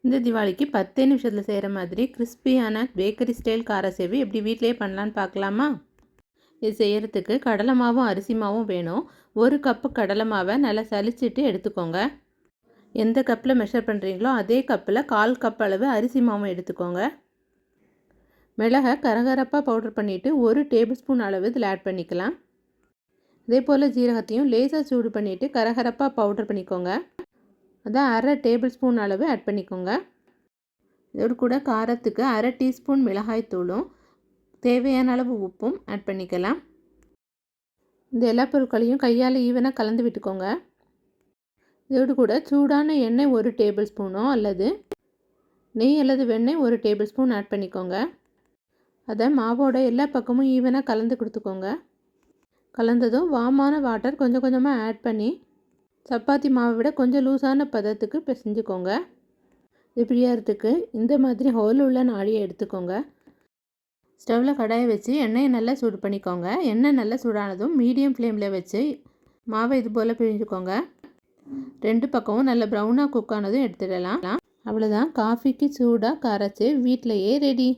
இந்த தீபாவளிக்கு 10 நிமிஷத்தில் செய்கிற மாதிரி கிறிஸ்பியான பேக்கரி ஸ்டைல் கார சேவு எப்படி வீட்டிலேயே பண்ணலான்னு பார்க்கலாமா? இது செய்கிறதுக்கு கடலை மாவும் அரிசி மாவும் வேணும். 1 கப்பு கடலை மாவை நல்லா சலிச்சிட்டு எடுத்துக்கோங்க. எந்த கப்பில் மெஷர் பண்ணுறீங்களோ அதே கப்பில் 1/4 கப் அளவு அரிசி மாவும் எடுத்துக்கோங்க. மிளகை கரகரப்பாக பவுடர் பண்ணிவிட்டு 1 டேபிள் ஸ்பூன் அளவு இதில் ஆட் பண்ணிக்கலாம். இதே போல் ஜீரகத்தையும் லேசாக சூடு பண்ணிவிட்டு கரகரப்பாக பவுடர் பண்ணிக்கோங்க. அதான் 1/2 டேபிள் ஸ்பூன் அளவு ஆட் பண்ணிக்கோங்க. இதோடு கூட காரத்துக்கு 1/2 டீஸ்பூன் மிளகாய் தூளும் தேவையான அளவு உப்பும் ஆட் பண்ணிக்கலாம். இந்த எல்லா பொருட்களையும் கையால் ஈவனாக கலந்து விட்டுக்கோங்க. இதோடு கூட சூடான எண்ணெய் 1 டேபிள் ஸ்பூனோ அல்லது நெய் அல்லது வெண்ணெய் 1 டேபிள் ஸ்பூன் ஆட் பண்ணிக்கோங்க. அதை மாவோட எல்லா பக்கமும் ஈவனாக கலந்து கொடுத்துக்கோங்க. கலந்ததும் வாமான வாட்டர் கொஞ்சம் கொஞ்சமாக ஆட் பண்ணி சப்பாத்தி மாவை விட கொஞ்சம் லூஸான பதத்துக்கு பிசைஞ்சுக்கோங்க. இது பிழியறதுக்கு இந்த மாதிரி ஹோல் உள்ள நாடியை எடுத்துக்கோங்க. ஸ்டவ்வில் கடாயை வச்சு எண்ணெயை நல்லா சூடு பண்ணிக்கோங்க. எண்ணெய் நல்லா சூடானதும் மீடியம் ஃப்ளேமில் வச்சு மாவை இது போல் பிழிஞ்சுக்கோங்க. 2 பக்கமும் நல்ல ப்ரௌனாக குக் ஆனதும் எடுத்துடலாம். அவ்வளோதான், காஃபிக்கு சூடாக கார சேவ் வீட்டிலையே ரெடி.